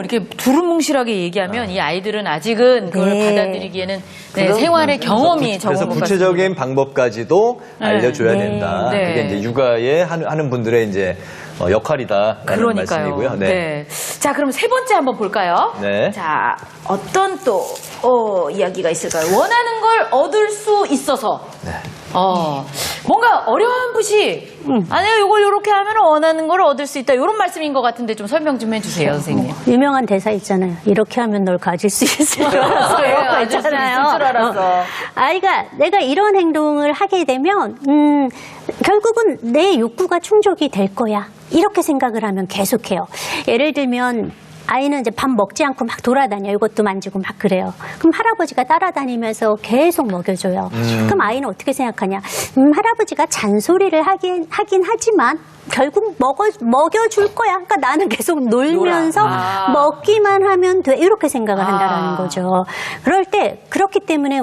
이렇게 두루뭉실하게 얘기하면 이 아이들은 아직은 그걸 네. 받아들이기에는 생활의 경험이 적은 그래서 것 구체적인 같습니다. 방법까지도 알려줘야 네. 된다. 네. 그게 이제 육아에 하는 분들의 이제 역할이다라는 그러니까요. 말씀이고요. 네. 자, 그럼 세 번째 한번 볼까요? 네. 자, 어떤 또 이야기가 있을까요? 원하는 걸 얻을 수 있어서. 네. 뭔가 어렴풋이 내가 이걸 이렇게 하면 원하는 걸 얻을 수 있다. 이런 말씀인 것 같은데 좀 설명 좀 해주세요, 선생님. 유명한 대사 있잖아요. 이렇게 하면 널 가질 수 있을 줄 알았어. 네, 이런 거 가질 수 있잖아요. 있을 줄 알았어. 아이가 내가 이런 행동을 하게 되면 결국은 내 욕구가 충족이 될 거야. 이렇게 생각을 하면 계속해요. 예를 들면 아이는 이제 밥 먹지 않고 막 돌아다녀요. 이것도 만지고 막 그래요. 그럼 할아버지가 따라다니면서 계속 먹여줘요. 그럼 아이는 어떻게 생각하냐? 할아버지가 잔소리를 하긴 하지만 결국 먹여줄 거야. 그러니까 나는 계속 놀면서 먹기만 하면 돼. 이렇게 생각을 한다는 거죠. 그럴 때 그렇기 때문에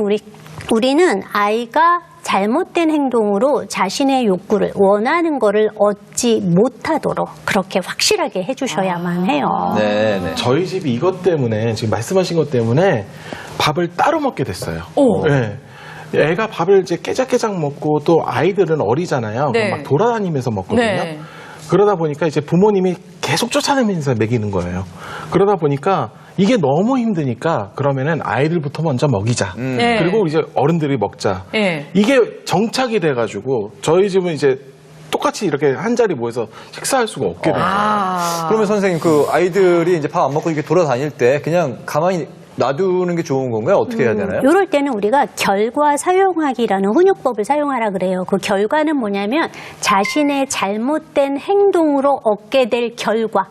우리는 아이가 잘못된 행동으로 자신의 욕구를 원하는 거를 얻지 못하도록 그렇게 확실하게 해주셔야만 해요. 네, 네. 저희 집이 이것 때문에 지금 말씀하신 것 때문에 밥을 따로 먹게 됐어요. 네. 애가 밥을 이제 깨작깨작 먹고 또 아이들은 어리잖아요. 네. 막 돌아다니면서 먹거든요. 네. 그러다 보니까 이제 부모님이 계속 쫓아내면서 먹이는 거예요. 그러다 보니까 이게 너무 힘드니까 그러면은 아이들부터 먼저 먹이자. 네. 그리고 이제 어른들이 먹자. 네. 이게 정착이 돼가지고 저희 집은 이제 똑같이 이렇게 한 자리 모여서 식사할 수가 없게 된 거예요. 그러면 선생님 그 아이들이 이제 밥 안 먹고 이렇게 돌아다닐 때 그냥 가만히 놔두는 게 좋은 건가요? 어떻게 해야 되나요? 이럴 때는 우리가 결과 사용하기라는 훈육법을 사용하라 그래요. 그 결과는 뭐냐면 자신의 잘못된 행동으로 얻게 될 결과,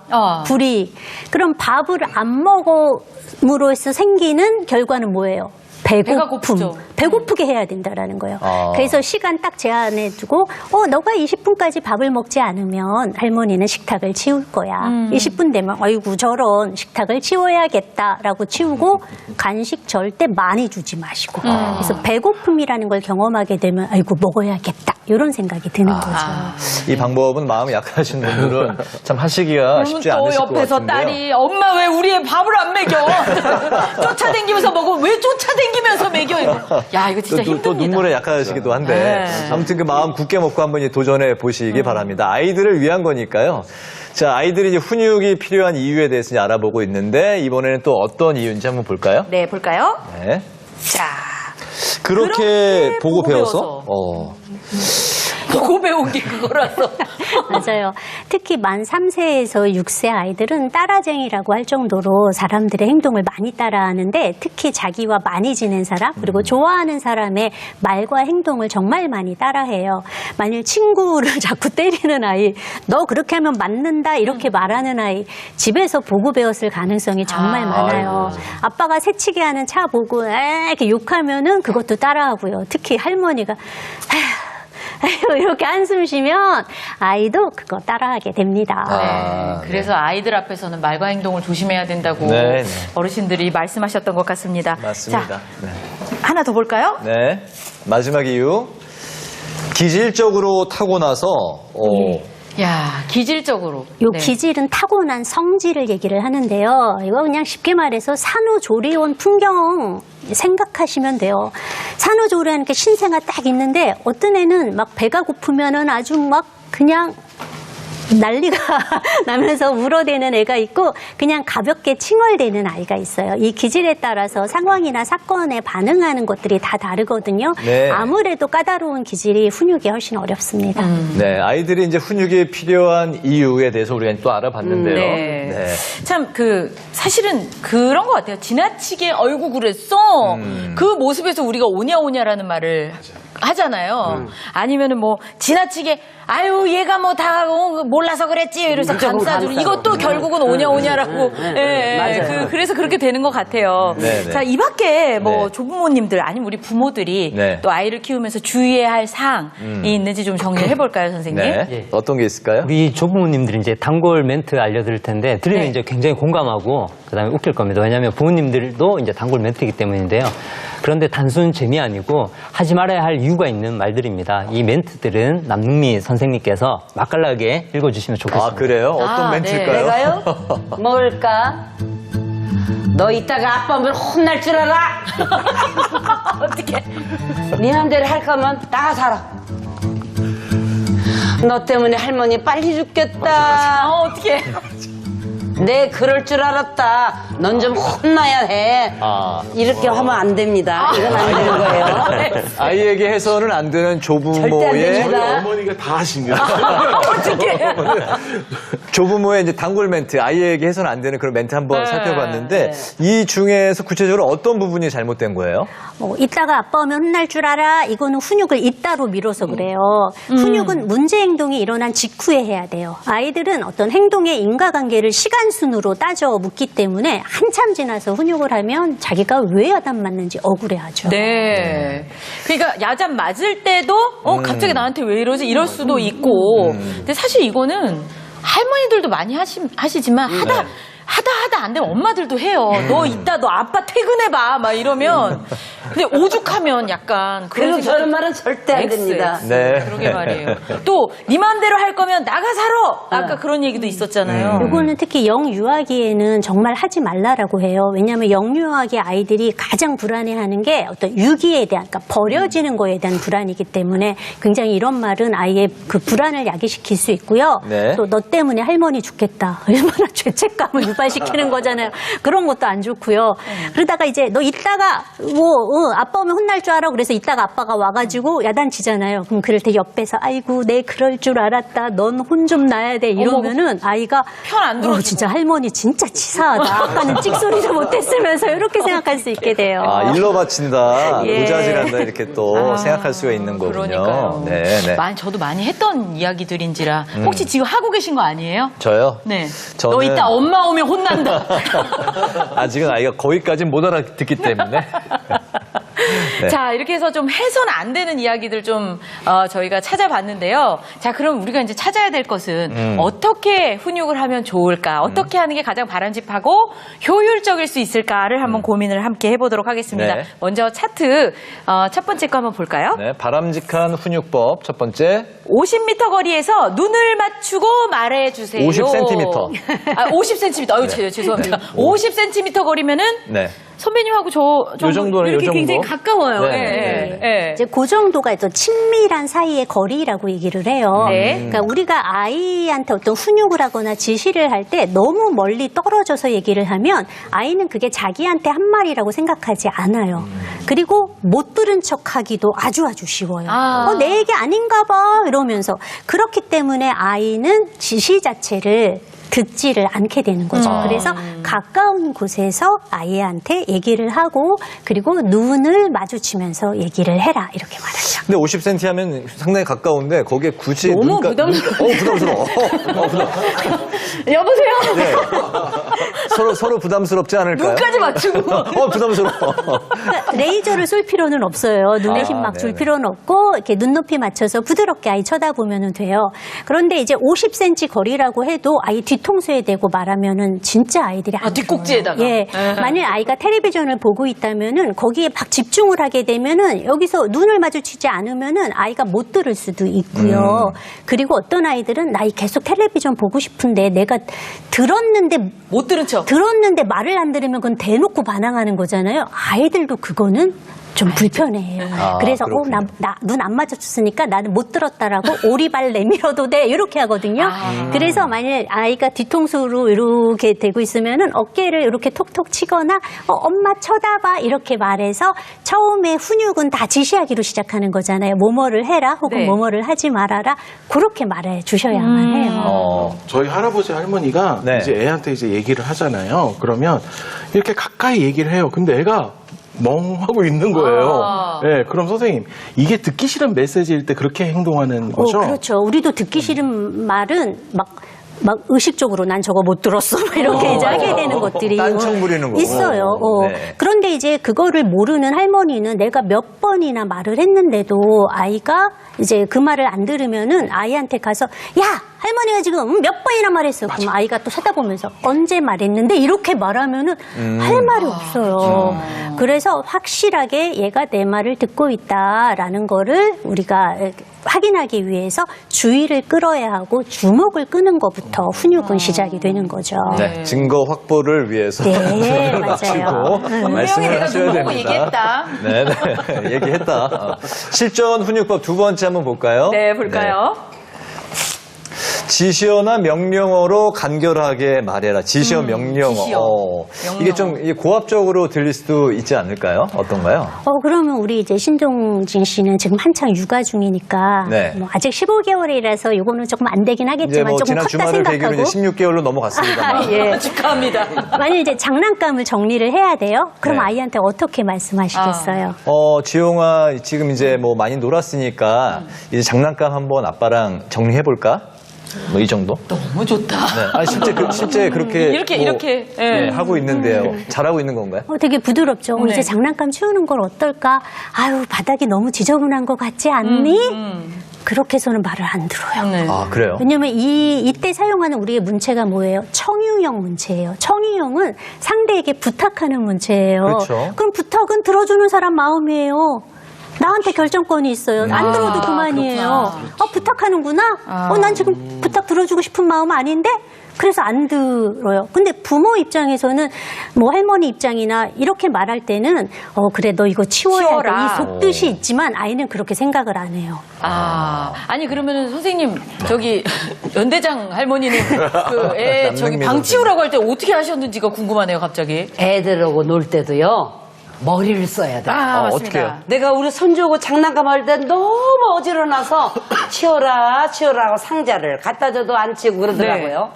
불이익. 그럼 밥을 안 먹음으로써 생기는 결과는 뭐예요? 배가 고프죠. 배고프게 해야 된다라는 거예요. 그래서 시간 딱 제한해 두고 너가 20분까지 밥을 먹지 않으면 할머니는 식탁을 치울 거야. 20분 되면 아이고 저런 식탁을 치워야겠다라고 치우고 간식 절대 많이 주지 마시고 그래서 배고픔이라는 걸 경험하게 되면 아이고 먹어야겠다 이런 생각이 드는 거죠. 이 방법은 마음이 약하신 분들은 참 하시기가 쉽지 그러면 않으실 또 것 옆에서 같은데요. 딸이 엄마 왜 우리 애 밥을 안 먹여? 쫓아다니면서 먹어. 왜 쫓아다니면서 먹여? 야 이거 진짜 또 힘듭니다. 눈물에 약하시기도 한데 네. 아무튼 그 마음 굳게 먹고 한번 도전해 보시기 바랍니다. 아이들을 위한 거니까요. 자, 아이들이 이제 훈육이 필요한 이유에 대해서 이제 알아보고 있는데 이번에는 또 어떤 이유인지 한번 볼까요? 네, 볼까요? 네. 자, 그렇게 보고 배워서? 보고 배운 게 그거라서. 맞아요. 특히 만 3세에서 6세 아이들은 따라쟁이라고 할 정도로 사람들의 행동을 많이 따라하는데 특히 자기와 많이 지낸 사람 그리고 좋아하는 사람의 말과 행동을 정말 많이 따라해요. 만일 친구를 자꾸 때리는 아이, 너 그렇게 하면 맞는다 이렇게 말하는 아이 집에서 보고 배웠을 가능성이 정말 많아요. 아빠가 새치기 하는 차 보고 이렇게 욕하면은 그것도 따라하고요. 특히 할머니가 이렇게 한숨 쉬면 아이도 그거 따라하게 됩니다. 그래서 아이들 앞에서는 말과 행동을 조심해야 된다고 네, 네. 어르신들이 말씀하셨던 것 같습니다. 맞습니다. 자, 네. 하나 더 볼까요? 네. 마지막 이유. 기질적으로 타고나서 야, 기질적으로. 요 네. 기질은 타고난 성질을 얘기를 하는데요. 이거 그냥 쉽게 말해서 산후조리원 풍경 생각하시면 돼요. 산후조리원 이렇게 신생아 딱 있는데 어떤 애는 막 배가 고프면은 아주 막 그냥 난리가 나면서 울어대는 애가 있고 그냥 가볍게 칭얼대는 아이가 있어요. 이 기질에 따라서 상황이나 사건에 반응하는 것들이 다 다르거든요. 네. 아무래도 까다로운 기질이 훈육이 훨씬 어렵습니다. 네, 아이들이 이제 훈육이 필요한 이유에 대해서 우리가 또 알아봤는데요. 네. 참, 사실은 그런 것 같아요. 지나치게 어이구 그랬어. 그 모습에서 우리가 오냐오냐라는 말을 하잖아요. 아니면은 뭐, 지나치게, 아유, 얘가 뭐 다 몰라서 그랬지. 이래서 감싸주는. 이것도 결국은 오냐오냐라고. 맞아요. 그래서 그렇게 되는 것 같아요. 네네. 자, 이 밖에 뭐, 네. 조부모님들, 아니면 우리 부모들이 네. 또 아이를 키우면서 주의해야 할 사항이 있는지 좀 정리를 해볼까요, 선생님? 네. 예. 어떤 게 있을까요? 우리 조부모님들이 이제 단골 멘트 알려드릴 텐데 들으면 네. 이제 굉장히 공감하고 그다음에 웃길 겁니다. 왜냐하면 부모님들도 이제 단골 멘트이기 때문인데요. 그런데 단순 재미 아니고 하지 말아야 할 이유가 있는 말들입니다. 이 멘트들은 남능미 선생님께서 맛깔나게 읽어주시면 좋겠습니다. 아, 그래요? 어떤 멘트일까요? 네. 내가요? 뭘까? 너 이따가 아빠 오면 혼날 줄 알아? 어떻게? 네 맘대로 할 거면 나가 살아. 너 때문에 할머니 빨리 죽겠다. 어떻게? 내 그럴 줄 알았다. 넌 좀 혼나야 해. 이렇게 하면 안 됩니다. 이건 안 되는 거예요. 아이에게 해서는 안 되는 절대 안 조부모의 됩니다. 어머니가 다 하십니다. 조부모의 이제 단골 멘트, 아이에게 해서는 안 되는 그런 멘트 한번 살펴봤는데 이 중에서 구체적으로 어떤 부분이 잘못된 거예요? 이따가 아빠 오면 혼날 줄 알아. 이거는 훈육을 이따로 미뤄서 그래요. 훈육은 문제 행동이 일어난 직후에 해야 돼요. 아이들은 어떤 행동의 인과관계를 시간순으로 따져 묻기 때문에 한참 지나서 훈육을 하면 자기가 왜 야단 맞는지 억울해하죠. 네. 그러니까 야단 맞을 때도 갑자기 나한테 왜 이러지? 이럴 수도 있고. 근데 사실 이거는 할머니들도 많이 하시지만 하다 안 되면 엄마들도 해요. 너 이따 너 아빠 퇴근해봐. 막 이러면. 근데 오죽하면 약간 그리고 저런 말은 절대 안 X. 됩니다. 네. 그러게 말이에요. 또 네 맘대로 할 거면 나가 살아. 아까 그런 얘기도 있었잖아요. 이거는 특히 영유아기에는 정말 하지 말라라고 해요. 왜냐하면 영유아기 아이들이 가장 불안해하는 게 어떤 유기에 대한, 그러니까 버려지는 거에 대한 불안이기 때문에 굉장히 이런 말은 아이의 그 불안을 야기시킬 수 있고요. 네. 또 너 때문에 할머니 죽겠다. 얼마나 죄책감을 유발시키는 거잖아요. 그런 것도 안 좋고요. 그러다가 이제 너 이따가 아빠 오면 혼날 줄 알아. 그래서 이따가 아빠가 와가지고 야단치잖아요. 그럼 그럴 때 옆에서 아이고 내 그럴 줄 알았다. 넌 혼 좀 나야 돼. 이러면은 아이가 편 안 들어주고. 진짜 할머니 진짜 치사하다. 아까는 찍소리도 못했으면서 이렇게 생각할 수 있게 돼요. 일러 바친다, 예. 모자질한다 이렇게 또 생각할 수가 있는 거군요. 그러니까요. 네, 네. 저도 많이 했던 이야기들인지라 혹시 지금 하고 계신 거 아니에요? 저요? 네. 저는- 너 이따 엄마 오면 혼난다. 아직은 아이가 거기까지는 못 알아듣기 때문에. 네. 자, 이렇게 해서 좀 해서는 안 되는 이야기들 좀 저희가 찾아봤는데요. 자, 그럼 우리가 이제 찾아야 될 것은 어떻게 훈육을 하면 좋을까? 어떻게 하는 게 가장 바람직하고 효율적일 수 있을까를 한번 고민을 함께 해보도록 하겠습니다. 네. 먼저 차트 첫 번째 거 한번 볼까요? 네, 바람직한 훈육법 첫 번째. 50m 거리에서 눈을 맞추고 말해주세요. 50cm. 50cm. 아유, 죄송합니다. 50cm 거리면은 네. 선배님하고 요 정도는 이렇게 요 정도. 굉장히 가까워요. 네. 예, 예. 이제 그 정도가 또 친밀한 사이의 거리라고 얘기를 해요. 네. 그러니까 우리가 아이한테 어떤 훈육을 하거나 지시를 할 때 너무 멀리 떨어져서 얘기를 하면 아이는 그게 자기한테 한 말이라고 생각하지 않아요. 그리고 못 들은 척하기도 아주 쉬워요. 내 얘기 아닌가 봐 이러면서. 그렇기 때문에 아이는 지시 자체를 듣지를 않게 되는 거죠. 그래서 가까운 곳에서 아이한테 얘기를 하고 그리고 눈을 마주치면서 얘기를 해라 이렇게 말하죠. 근데 50cm 하면 상당히 가까운데 거기에 굳이 너무 부담스러워. 부담스러워. 여보세요? 네. 서로 부담스럽지 않을까요? 눈까지 맞추고. 부담스러워. 그러니까 레이저를 쏠 필요는 없어요. 눈에 힘 막 줄 네네. 필요는 없고 이렇게 눈높이 맞춰서 부드럽게 아이 쳐다보면 돼요. 그런데 이제 50cm 거리라고 해도 아이 뒤통수에 대고 말하면은 진짜 아이들이 안 뒷꼭지에다가. 들어요. 예. 만일 아이가 텔레비전을 보고 있다면은 거기에 막 집중을 하게 되면은 여기서 눈을 마주치지 않으면은 아이가 못 들을 수도 있고요. 그리고 어떤 아이들은 나 계속 텔레비전 보고 싶은데 내가 들었는데 못 들은 척. 들었는데 말을 안 들으면 그건 대놓고 반항하는 거잖아요. 아이들도 그거는 좀 불편해요. 그래서 그렇군요. 눈 안 맞춰줬으니까 나는 못 들었다라고 오리발 내밀어도 돼 이렇게 하거든요. 그래서 만일 아이가 뒤통수로 이렇게 대고 있으면은 어깨를 이렇게 톡톡 치거나 엄마 쳐다봐 이렇게 말해서 처음에 훈육은 다 지시하기로 시작하는 거잖아요. 뭐뭐를 해라 혹은 네. 뭐뭐를 하지 말아라 그렇게 말해 주셔야만 해요. 저희 할아버지 할머니가 네. 이제 애한테 이제 얘기를 하잖아요. 그러면 이렇게 가까이 얘기를 해요. 근데 애가 멍하고 있는 거예요. 네, 그럼 선생님 이게 듣기 싫은 메시지일 때 그렇게 행동하는 거죠? 그렇죠. 우리도 듣기 싫은 말은 막 의식적으로 난 저거 못 들었어. 막 이렇게 이제 하게 되는 것들이 딴청 부리는 거고. 있어요. 네. 그런데 이제 그거를 모르는 할머니는 내가 몇 번이나 말을 했는데도 아이가 이제 그 말을 안 들으면은 아이한테 가서 야! 할머니가 지금 몇 번이나 말했어. 그럼 아이가 또 쳐다보면서 언제 말했는데 이렇게 말하면은 할 말이 없어요. 그래서 확실하게 얘가 내 말을 듣고 있다라는 거를 우리가 확인하기 위해서 주의를 끌어야 하고 주목을 끄는 것부터 훈육은 시작이 되는 거죠. 네, 증거 확보를 위해서 네, 맞아요. 마치고 분명히 말씀을 내가 하셔야 눈 됩니다. 보고 얘기했다. 네, 얘기했다. 실전 훈육법 두 번째 한번 볼까요? 네, 볼까요? 지시어나 명령어로 간결하게 말해라. 지시어, 명령어. 지시어, 이게 좀 고압적으로 들릴 수도 있지 않을까요? 어떤가요? 그러면 우리 이제 신동진 씨는 지금 한창 육아 중이니까 네. 뭐 아직 15개월이라서 이거는 조금 안 되긴 이제 하겠지만 뭐 조금 지난 컸다 주말을 계기로 생각하고. 이제 16개월로 넘어갔습니다. 예. 축하합니다. 만약 이제 장난감을 정리를 해야 돼요. 그럼 네. 아이한테 어떻게 말씀하시겠어요? 지용아, 지금 이제 뭐 많이 놀았으니까 이제 장난감 한번 아빠랑 정리해볼까? 뭐 이 정도? 너무 좋다. 네. 아니, 실제 그렇게. 이렇게, 예. 하고 있는데요. 잘하고 있는 건가요? 되게 부드럽죠. 네. 이제 장난감 치우는 걸 어떨까? 아유, 바닥이 너무 지저분한 것 같지 않니? 그렇게 해서는 말을 안 들어요. 네. 아, 그래요? 왜냐면 이때 사용하는 우리의 문체가 뭐예요? 청유형 문체예요. 청유형은 상대에게 부탁하는 문체예요. 그렇죠. 그럼 부탁은 들어주는 사람 마음이에요. 나한테 결정권이 있어요. 안 들어도 그만이에요. 그렇구나. 부탁하는구나? 난 지금 부탁 들어주고 싶은 마음 아닌데? 그래서 안 들어요. 근데 부모 입장에서는 뭐 할머니 입장이나 이렇게 말할 때는 그래 너 이거 치워야 돼. 치워라. 이 속뜻이 있지만 아이는 그렇게 생각을 안 해요. 아니 그러면은 선생님 저기 연대장 할머니는 그 애 저기 방 남능미 치우라고 할 때 어떻게 하셨는지가 궁금하네요 갑자기. 애들하고 놀 때도요. 머리를 써야 돼. 맞습니다. 어떻게 해요? 내가 우리 손주하고 장난감 할 때 너무 어지러워서 치워라 하고 상자를 갖다 줘도 안 치우고 그러더라고요.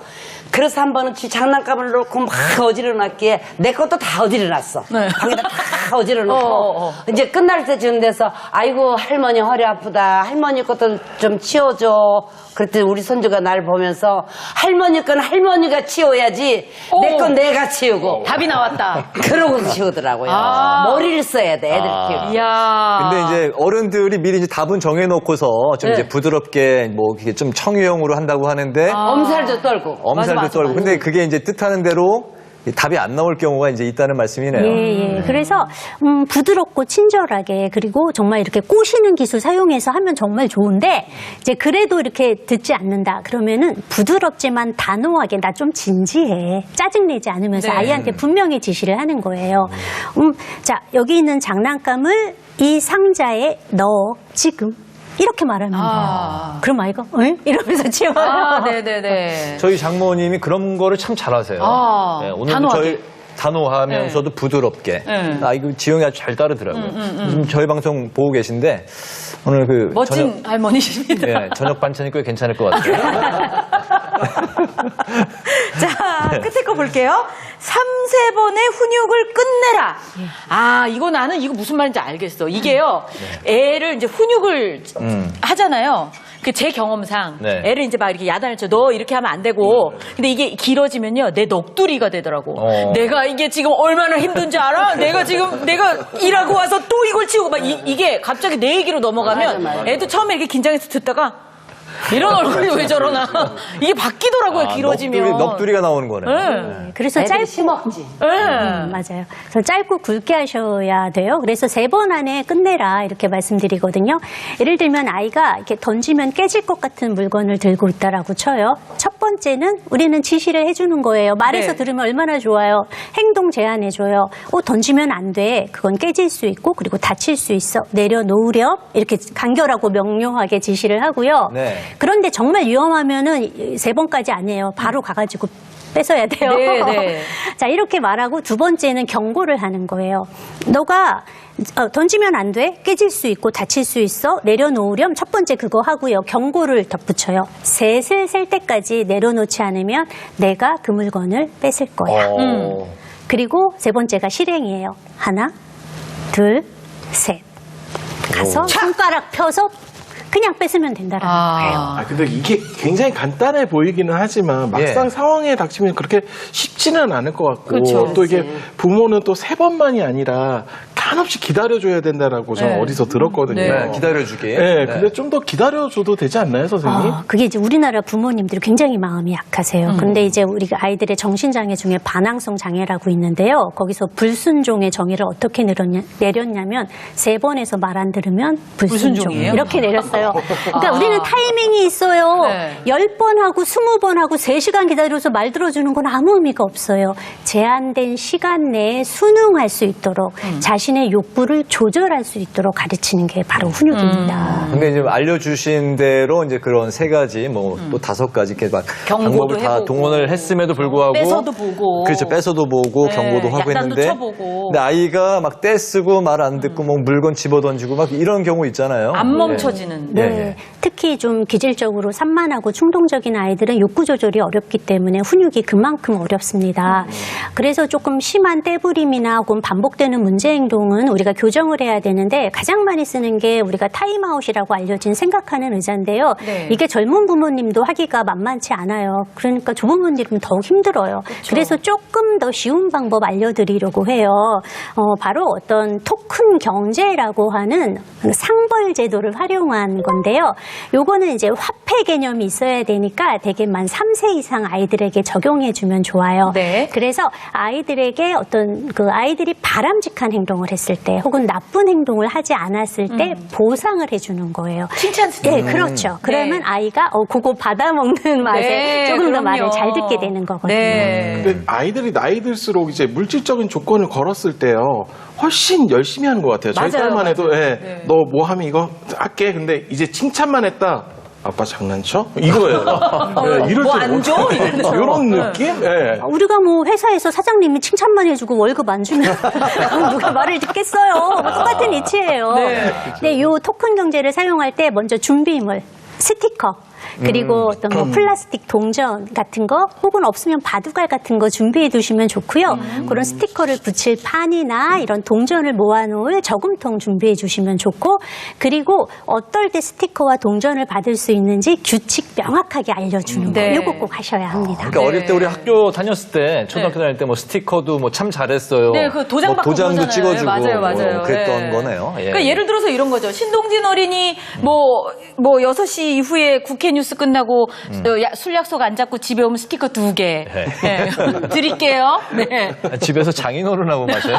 그래서 한 번은 장난감을 놓고 막 어지러놨기에 내 것도 다 어지러놨어. 네. 방에다 다 어지러놓고 이제 끝날 때쯤 돼서 아이고 할머니 허리 아프다. 할머니 것도 좀 치워줘. 그랬더니 우리 손주가 날 보면서 할머니 건 할머니가 치워야지 내 건 내가 치우고. 답이 나왔다. 그러고 치우더라고요. 머리를 써야 돼 애들 키우기. 이야. 근데 이제 어른들이 미리 이제 답은 정해놓고서 좀 이제 부드럽게 뭐 이렇게 좀 청유형으로 한다고 하는데 엄살도 떨고. 엄살도 맞아, 떨고. 맞아. 근데 그게 이제 뜻하는 대로 답이 안 나올 경우가 이제 있다는 말씀이네요. 예. 그래서 부드럽고 친절하게 그리고 정말 이렇게 꼬시는 기술 사용해서 하면 정말 좋은데 이제 그래도 이렇게 듣지 않는다. 그러면은 부드럽지만 단호하게 나 좀 진지해. 짜증내지 않으면서 네. 아이한테 분명히 지시를 하는 거예요. 자, 여기 있는 장난감을 이 상자에 넣어 지금. 이렇게 말하면 돼요. 그럼 아이가 이러면서 치워요. 네네네. 저희 장모님이 그런 거를 참 잘하세요. 네, 오늘 단호하게. 저희 단호하면서도 부드럽게. 네. 이거 지영이 아주 잘 따르더라고요. 지금 저희 방송 보고 계신데 오늘 그 멋진 할머니십니다. 저녁 반찬이 꽤 괜찮을 것 같아요. 자, 끝에 거 볼게요. 3-4번의 훈육을 끝내라. 이거 나는 이거 무슨 말인지 알겠어. 이게요, 애를 이제 훈육을 하잖아요. 그 제 경험상 네. 애를 이제 막 이렇게 야단을 쳐. 너 이렇게 하면 안 되고. 근데 이게 길어지면요, 내 넋두리가 되더라고. 내가 이게 지금 얼마나 힘든지 알아? 내가 일하고 와서 또 이걸 치우고 막 이게 갑자기 내 얘기로 넘어가면 맞아. 애도 처음에 이렇게 긴장해서 듣다가 이런 얼굴이 왜 저러나. 이게 바뀌더라고요, 길어지면. 넋두리가 나오는 거네. 네. 그래서 애들이 짧고 심없지. 맞아요. 그래서 짧고 굵게 하셔야 돼요. 그래서 3번 안에 끝내라 이렇게 말씀드리거든요. 예를 들면 아이가 이렇게 던지면 깨질 것 같은 물건을 들고 있다라고 쳐요. 첫 번째는 우리는 지시를 해주는 거예요. 말해서 네. 들으면 얼마나 좋아요. 행동 제안해줘요. 던지면 안 돼. 그건 깨질 수 있고 그리고 다칠 수 있어. 내려놓으렴. 이렇게 간결하고 명료하게 지시를 하고요. 네. 그런데 정말 위험하면은 3번까지 아니에요. 바로 가가지고 뺏어야 돼요. 네. 자, 이렇게 말하고 두 번째는 경고를 하는 거예요. 너가 던지면 안 돼. 깨질 수 있고 다칠 수 있어. 내려놓으렴. 첫 번째 그거 하고요. 경고를 덧붙여요. 셋을 셀 때까지 내려놓지 않으면 내가 그 물건을 뺏을 거야. 그리고 3번째가 실행이에요. 하나, 둘, 셋. 가서 손가락 펴서 그냥 뺏으면 된다라는 거예요. 근데 이게 굉장히 간단해 보이기는 하지만 막상 상황에 닥치면 그렇게 쉽지는 않을 것 같고 그렇죠. 또 이게 부모는 또 3번만이 아니라 한없이 기다려줘야 된다라고 저는 네. 어디서 들었거든요. 네, 기다려주기. 네, 근데 좀 더 기다려줘도 되지 않나요, 선생님? 그게 이제 우리나라 부모님들이 굉장히 마음이 약하세요. 근데 이제 우리 아이들의 정신장애 중에 반항성 장애라고 있는데요. 거기서 불순종의 정의를 어떻게 내렸냐면 3번에서 말 안 들으면 불순종. 불순종이에요? 이렇게 내렸어요. 그러니까 우리는 타이밍이 있어요. 네. 10번 하고 20번 하고 3시간 기다려서 말 들어주는 건 아무 의미가 없어요. 제한된 시간 내에 순응할 수 있도록 자신의 욕구를 조절할 수 있도록 가르치는 게 바로 훈육입니다. 근데 이제 알려주신 대로 이제 그런 3가지, 뭐 또 5가지 이렇게 막 경고도 방법을 다 해보고. 동원을 했음에도 불구하고 뺏어도 보고. 그렇죠. 뺏어도 보고 네, 경고도 하고 약단도 했는데 쳐보고. 근데 아이가 막 떼쓰고 말 안 듣고 뭐 물건 집어던지고 막 이런 경우 있잖아요. 안 멈춰지는. 네. 네. 특히 좀 기질적으로 산만하고 충동적인 아이들은 욕구 조절이 어렵기 때문에 훈육이 그만큼 어렵습니다. 그래서 조금 심한 떼부림이나 혹은 반복되는 문제 행동은 우리가 교정을 해야 되는데 가장 많이 쓰는 게 우리가 타임아웃이라고 알려진 생각하는 의자인데요. 네. 이게 젊은 부모님도 하기가 만만치 않아요. 그러니까 조부모님은 더욱 힘들어요. 그래서 조금 더 쉬운 방법 알려드리려고 해요. 바로 어떤 토큰 경제라고 하는 상벌 제도를 활용한 건데요. 요거는 이제 화폐 개념이 있어야 되니까 되게 만 3세 이상 아이들에게 적용해주면 좋아요. 네. 그래서 아이들에게 어떤 그 아이들이 바람직한 행동을 했을 때 혹은 나쁜 행동을 하지 않았을 때 보상을 해주는 거예요. 칭찬 네, 그렇죠. 그러면 아이가 그거 받아먹는 맛에 네, 조금 더 그럼요. 말을 잘 듣게 되는 거거든요. 네. 근데 아이들이 나이 들수록 이제 물질적인 조건을 걸었을 때요. 훨씬 열심히 하는 것 같아요. 저희 맞아요, 딸만 해도 맞아요. 예, 네. 너 뭐 하면 이거 할게. 근데 이제 칭찬만 했다. 아빠 장난쳐? 이거예요. 예, 이럴 뭐 때 안 줘? 이러면서. 이런 느낌? 예. 우리가 뭐 회사에서 사장님이 칭찬만 해주고 월급 안 주면 누가 말을 듣겠어요. 똑같은 이치예요. 네, 요 토큰 경제를 사용할 때 먼저 준비물, 스티커, 그리고 어떤 뭐 플라스틱 동전 같은 거 혹은 없으면 바둑알 같은 거 준비해 두시면 좋고요. 그런 스티커를 붙일 판이나 이런 동전을 모아놓을 저금통 준비해 주시면 좋고 그리고 어떨 때 스티커와 동전을 받을 수 있는지 규칙 명확하게 알려주는 거 네. 이거 꼭 하셔야 합니다. 그러니까 어릴 때 우리 학교 다녔을 때 초등학교 다닐 때 뭐 스티커도 뭐 참 잘했어요. 네, 그 도장 뭐 받고 도장도 그러잖아요. 찍어주고 맞아요, 맞아요. 뭐 그랬던 네. 거네요. 예. 그러니까 예를 들어서 이런 거죠. 신동진 어린이 뭐 6시 이후에 국회 뉴스 끝나고 술 약속 안 잡고 집에 오면 스티커 2개. 네. 드릴게요. 네. 집에서 장인어른하고 마셔요.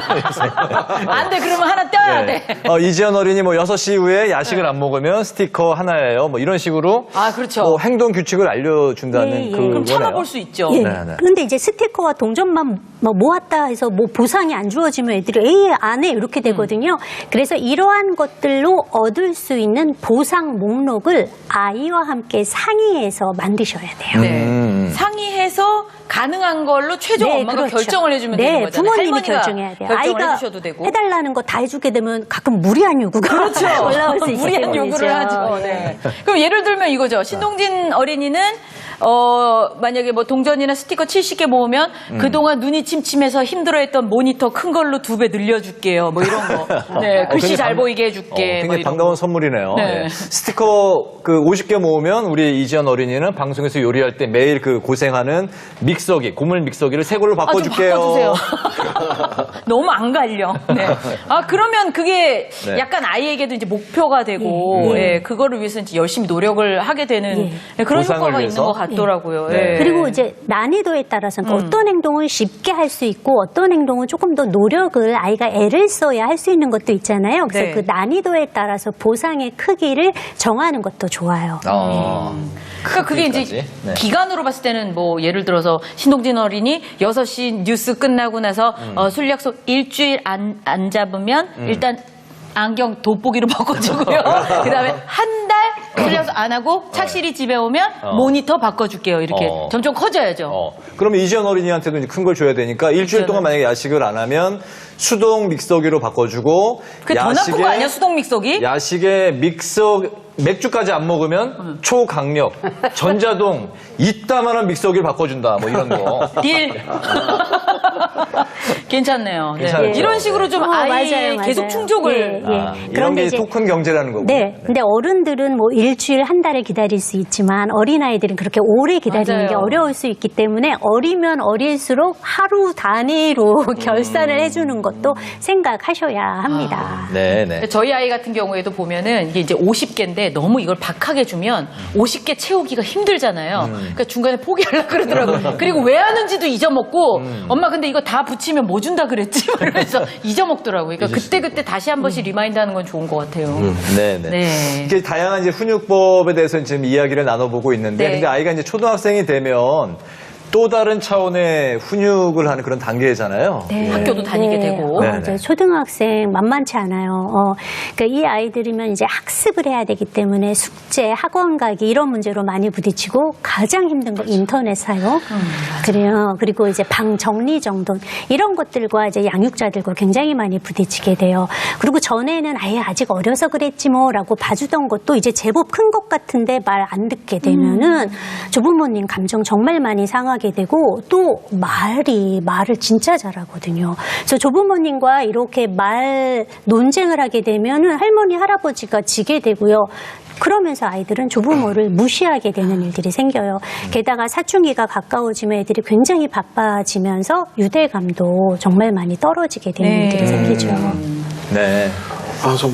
안 돼. 그러면 하나 떼어야 돼. 이지연 어린이 뭐 6시 이후에 야식을 안 먹으면 스티커 하나예요. 뭐 이런 식으로 아, 그렇죠. 뭐 행동 규칙을 알려준다는 예, 예. 그거네요. 그럼 참아볼 수 있죠. 예. 네, 네. 그런데 이제 스티커와 동전만 뭐 모았다 해서 뭐 보상이 안 주어지면 애들이 에이 안 해 이렇게 되거든요. 그래서 이러한 것들로 얻을 수 있는 보상 목록을 아이와 함께 상의해서 만드셔야 돼요. 네. 상의해서 가능한 걸로 최종 엄마가 그렇죠. 결정을 해주면 네, 되는 거잖아요. 부모님이 할머니가 결정해야 돼요. 결정을 아이가 해주셔도 되고. 해달라는 거 다 해주게 되면 가끔 무리한 요구가 올라올 수 있기 무리한 때문이죠. 요구를 하죠. 네. 그럼 예를 들면 이거죠. 신동진 어린이는 만약에 뭐 동전이나 스티커 70개 모으면 그동안 눈이 침침해서 힘들어했던 모니터 큰 걸로 2배 늘려줄게요. 뭐 이런 거. 네, 글씨 굉장히 잘 반- 보이게 해줄게. 뭐 굉장히 이런 반가운 거. 선물이네요. 네. 예. 스티커 그 50개 모으면 우리 이지연 어린이는 방송에서 요리할 때 매일 그 고생하는 믹서기, 고물 믹서기를 새 걸로 좀 바꿔줄게요. 바꿔주세요. 너무 안 갈려. 네. 아, 그러면 그게 네. 약간 아이에게도 이제 목표가 되고, 예, 그거를 위해서 이제 열심히 노력을 하게 되는 예, 그런 보상을 효과가 위해서? 있는 것 같더라고요. 네. 예. 그리고 이제 난이도에 따라서 그러니까 어떤 행동을 쉽게 할 수 있고 어떤 행동은 조금 더 노력을 아이가 애를 써야 할 수 있는 것도 있잖아요. 그래서 네. 그 난이도에 따라서 보상의 크기를 정하는 것도 좋아요. 그러니까 그게 이제 크기까지. 네. 기간으로 봤을 때는 뭐 예를 들어서 신동진 어린이 6시 뉴스 끝나고 나서 술 약속 일주일 안 잡으면 일단 안경 돋보기로 바꿔주고요. 그다음에 한 달 술 약속 안 하고 착실히 집에 오면 모니터 바꿔줄게요. 이렇게 점점 커져야죠. 그러면 이지연 어린이한테도 큰 걸 줘야 되니까 일주일 동안 만약에 야식을 안 하면 수동 믹서기로 바꿔주고 그게 더 나쁜 거 아니야? 수동 믹서기? 야식에 맥주까지 안 먹으면 초강력 전자동 이따만한 믹서기를 바꿔준다 뭐 이런 거. 딜. 괜찮네요. 네. 괜찮죠. 이런 식으로 좀 아이의 맞아요. 계속 충족을. 예, 예. 이런 그런데 게 이제 토큰 경제라는 거고. 네. 근데 어른들은 뭐 일주일, 한 달을 기다릴 수 있지만 어린아이들은 그렇게 오래 기다리는 맞아요. 게 어려울 수 있기 때문에 어리면 어릴수록 하루 단위로 결산을 해주는 것도 생각하셔야 합니다. 네. 저희 아이 같은 경우에도 보면은 이게 이제 50개인데 너무 이걸 박하게 주면 50개 채우기가 힘들잖아요. 그러니까 중간에 포기하려고 그러더라고요. 그리고 왜 하는지도 잊어먹고 엄마 근데 이거 다 붙이면 뭐 준다 그랬지? 그러면서 잊어먹더라고요. 그러니까 그때 다시 한 번씩 리마인드 하는 건 좋은 것 같아요. 네네. 네. 이렇게 다양한 이제 훈육법에 대해서 지금 이야기를 나눠보고 있는데, 네. 근데 아이가 이제 초등학생이 되면 또 다른 차원의 훈육을 하는 그런 단계잖아요. 네. 학교도 다니게 되고. 네네. 이제 초등학생 만만치 않아요. 그러니까 이 아이들이면 이제 학습을 해야 되기 때문에 숙제, 학원 가기 이런 문제로 많이 부딪히고 가장 힘든 거 인터넷 사용. 그래요. 그리고 이제 방 정리 정돈 이런 것들과 이제 양육자들과 굉장히 많이 부딪히게 돼요. 그리고 전에는 아직 어려서 그랬지 뭐라고 봐주던 것도 이제 제법 큰 것 같은데 말 안 듣게 되면은 조부모님 감정 정말 많이 상하게 되고 또 말을 진짜 잘하거든요. 그래서 조부모님과 이렇게 말 논쟁을 하게 되면은 할머니 할아버지가 지게 되고요. 그러면서 아이들은 조부모를 무시하게 되는 일들이 생겨요. 게다가 사춘기가 가까워지면 애들이 굉장히 바빠지면서 유대감도 정말 많이 떨어지게 되는 일들이 생기죠. 네. 좀